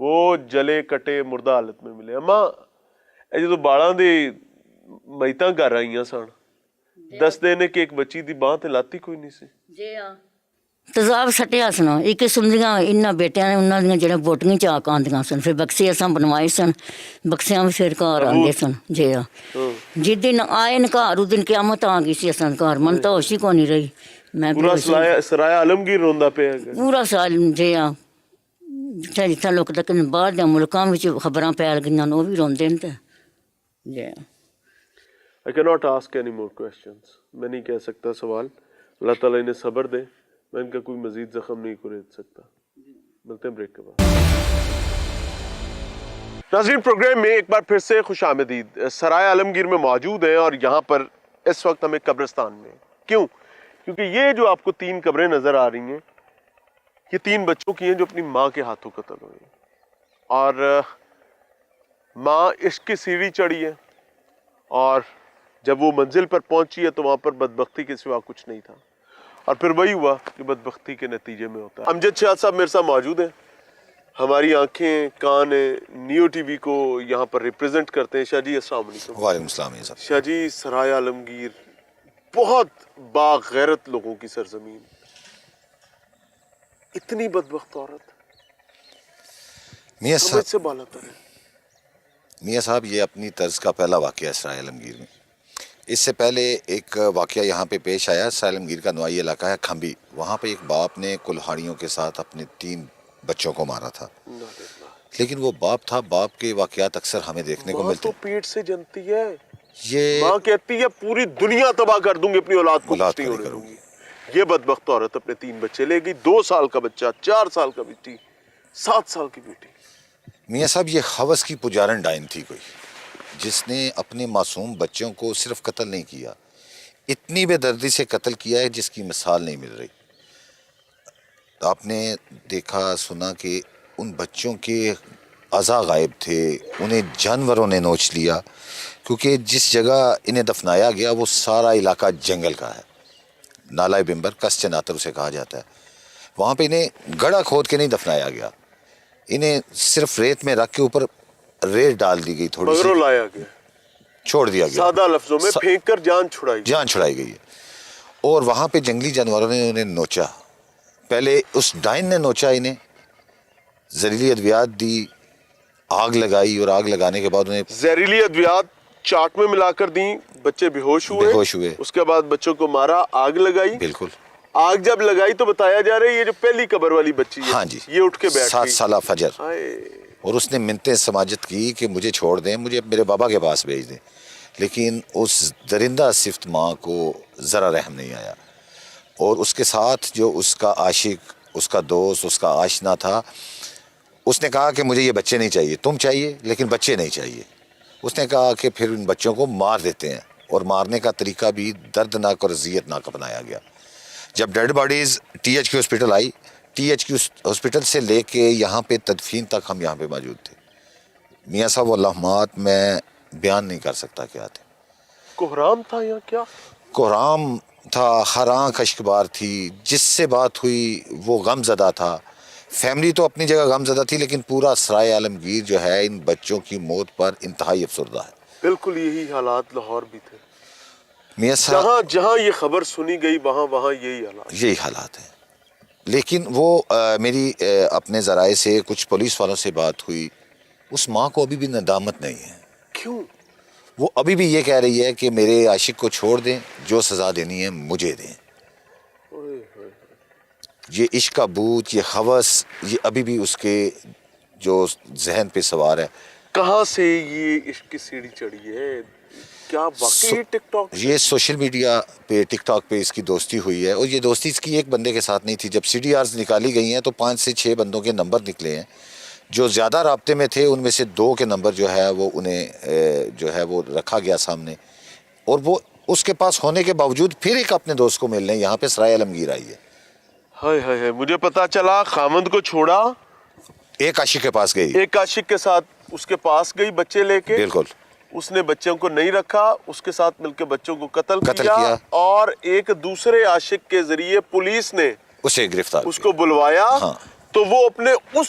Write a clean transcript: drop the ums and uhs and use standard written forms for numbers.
وہ جلے کٹے مردہ حالت میں ملے. اما جدو بالاں دے میتاں کر آئیاں سن دس دن کہ ایک بچی دی باں تے لاتی کوئی نہیں سی. جی ہاں تیزاب سٹیا سن ایک قسم دیاں انہاں بیٹیاں نے انہاں دیاں جڑے بوٹیاں چاک آندیاں سن. پھر بکسے اساں بنوائے سن بکسیاں بھی پھر گھر آندے سن. جی ہاں جس دن آئے ن گھر اس دن قیامت آ گئی سی اساں گھر. من تو ہوش ہی کو نہیں رہی. میں پورا سرایہ عالمگیر روندا پیا ہے پورا سال. جی ہاں جتھے جتھے لوک تک باہر دے ملکاں وچ خبراں پھیل گئیاں وہ بھی روندے تے. جی I cannot ask any more questions. میں نہیں کہہ سکتا سوال. اللہ تعالیٰ انہیں صبر دے. میں ان کا کوئی مزید زخم نہیں کھرید سکتا. ملتے ہیں بریک کے بعد. ناظرین پروگرام میں ایک بار پھر سے خوش آمدید. سرائے عالمگیر میں موجود ہیں اور یہاں پر اس وقت ہمیں قبرستان میں. کیوں؟ کیونکہ یہ جو آپ کو 3 قبریں نظر آ رہی ہیں یہ 3 بچوں کی ہیں جو اپنی ماں کے ہاتھوں قتل ہوئے. اور ماں عشق کی سیڑھی چڑھی ہے اور جب وہ منزل پر پہنچی ہے تو وہاں پر بدبختی کے سوا کچھ نہیں تھا. اور پھر وہی ہوا جو بدبختی کے نتیجے میں ہوتا ہے. امجد شاہ صاحب میرے ساتھ موجود ہیں. ہماری آنکھیں کان نیو ٹی وی کو یہاں پر ریپرزینٹ کرتے ہیں. شاہ جی السلام علیکم. وعلیکم السلام. شاہ جی سرائے عالمگیر بہت باغیرت لوگوں کی سرزمین. اتنی بدبخت عورت میاں سمجھ سے بالا تر ہے. میاں صاحب یہ اپنی طرز کا پہلا واقعہ ہے سرائے عالمگیر میں. اس سے پہلے ایک واقعہ یہاں پہ پیش آیا. سرائے عالمگیر کا نوائی علاقہ ہے کھمبی. وہاں پہ ایک باپ نے کلہاڑیوں کے ساتھ اپنے 3 بچوں کو مارا تھا. لیکن وہ باپ تھا. باپ کے واقعات اکثر ہمیں دیکھنے کو ملتے. ماں تو پیٹ سے جنتی ہے. یہ ماں کہتی ہے پوری دنیا تباہ کر دوں گی اپنی اولاد کو کچھ نہیں ہونے دوں گی. یہ بدبخت عورت اپنے 3 بچے لے گئی. 2 سال کا بچہ 4 سال کا بیٹی 7 سال کی بیٹی. میاں صاحب یہ حوث کی پجارن ڈائن تھی کوئی جس نے اپنے معصوم بچوں کو صرف قتل نہیں کیا اتنی بے دردی سے قتل کیا ہے جس کی مثال نہیں مل رہی. آپ نے دیکھا سنا کہ ان بچوں کے اعضاء غائب تھے. انہیں جانوروں نے نوچ لیا کیونکہ جس جگہ انہیں دفنایا گیا وہ سارا علاقہ جنگل کا ہے. نالائے بمبر کس چناتر اسے کہا جاتا ہے. وہاں پہ انہیں گڑھا کھود کے نہیں دفنایا گیا. انہیں صرف ریت میں رکھ کے اوپر ریت ڈال دی گئی تھوڑی سی لایا گیا چھوڑ دیا گیا. سادہ لفظوں میں پھینک کر جان چھڑائی گئی ہے. اور وہاں پہ جنگلی جانوروں نے انہیں نوچا. پہلے اس ڈائن نے نوچا انہیں زہریلی ادویات دی آگ لگائی اور آگ لگانے کے بعد انہیں زہریلی ادویات چاٹ میں ملا کر دیں. بچے بے ہوش ہوئے. اس کے بعد بچوں کو مارا آگ لگائی. بالکل آگ جب لگائی تو بتایا جا رہا ہے یہ جو پہلی قبر والی بچی ہے ہاں جی یہ اٹھ کے بیٹھ 7 سالہ فجر. آئے. اور اس نے منتیں سماجت کی کہ مجھے چھوڑ دیں مجھے میرے بابا کے پاس بھیج دیں. لیکن اس درندہ صفت ماں کو ذرا رحم نہیں آیا. اور اس کے ساتھ جو اس کا عاشق اس کا دوست اس کا آشنا تھا اس نے کہا کہ مجھے یہ بچے نہیں چاہیے. تم چاہیے لیکن بچے نہیں چاہیے. اس نے کہا کہ پھر ان بچوں کو مار دیتے ہیں. اور مارنے کا طریقہ بھی دردناک اور اذیتناک اپنایا گیا. جب ڈیڈ باڈیز THQ ہاسپٹل آئی THQ ہاسپٹل سے لے کے یہاں پہ تدفین تک ہم یہاں پہ موجود تھے. میاں صاحب وہ لمحات میں بیان نہیں کر سکتا کیا تھے. کوہرام تھا یا کیا؟ کوہرام تھا. ہر آنکھ اشکبار تھی. جس سے بات ہوئی وہ غم زدہ تھا. فیملی تو اپنی جگہ غم زدہ تھی لیکن پورا سرائے عالمگیر جو ہے ان بچوں کی موت پر انتہائی افسردہ ہے. بالکل یہی حالات لاہور بھی تھے. میاں صاحب جہاں یہ خبر سنی گئی وہاں یہی حالات ہیں. لیکن وہ میری اپنے ذرائع سے کچھ پولیس والوں سے بات ہوئی. اس ماں کو ابھی بھی ندامت نہیں ہے. کیوں؟ وہ ابھی بھی یہ کہہ رہی ہے کہ میرے عاشق کو چھوڑ دیں جو سزا دینی ہے مجھے دیں. یہ عشق کا بوجھ یہ ہوس یہ ابھی بھی اس کے جو ذہن پہ سوار ہے. کہاں سے یہ عشق کی سیڑھی چڑھی ہے؟ کیا واقعی ٹک ٹاک؟ یہ سوشل میڈیا پہ ٹک ٹاک پہ اس کی دوستی ہوئی ہے. اور یہ دوستی اس کی ایک بندے کے ساتھ نہیں تھی. جب CDRs نکالی گئی ہیں تو 5 سے 6 بندوں کے نمبر نکلے ہیں. جو زیادہ رابطے میں تھے ان میں سے 2 کے نمبر جو ہے وہ انہیں جو ہے وہ رکھا گیا سامنے. اور وہ اس کے پاس ہونے کے باوجود پھر ایک اپنے دوست کو ملنے یہاں پہ سرائے عالمگیر آئی ہے. ہائے مجھے پتا چلا خامند کو چھوڑا ایک عاشق کے پاس گئی. ایک عاشق کے ساتھ اس کے پاس گئی بچے لے کے. بالکل. اس نے بچوں کو نہیں رکھا. اس کے ساتھ مل کے بچوں کو قتل کیا. اور ایک دوسرے عاشق کے ذریعے پولیس نے اسے گرفتار اس کو بلوایا. ہاں. تو وہ اپنے اس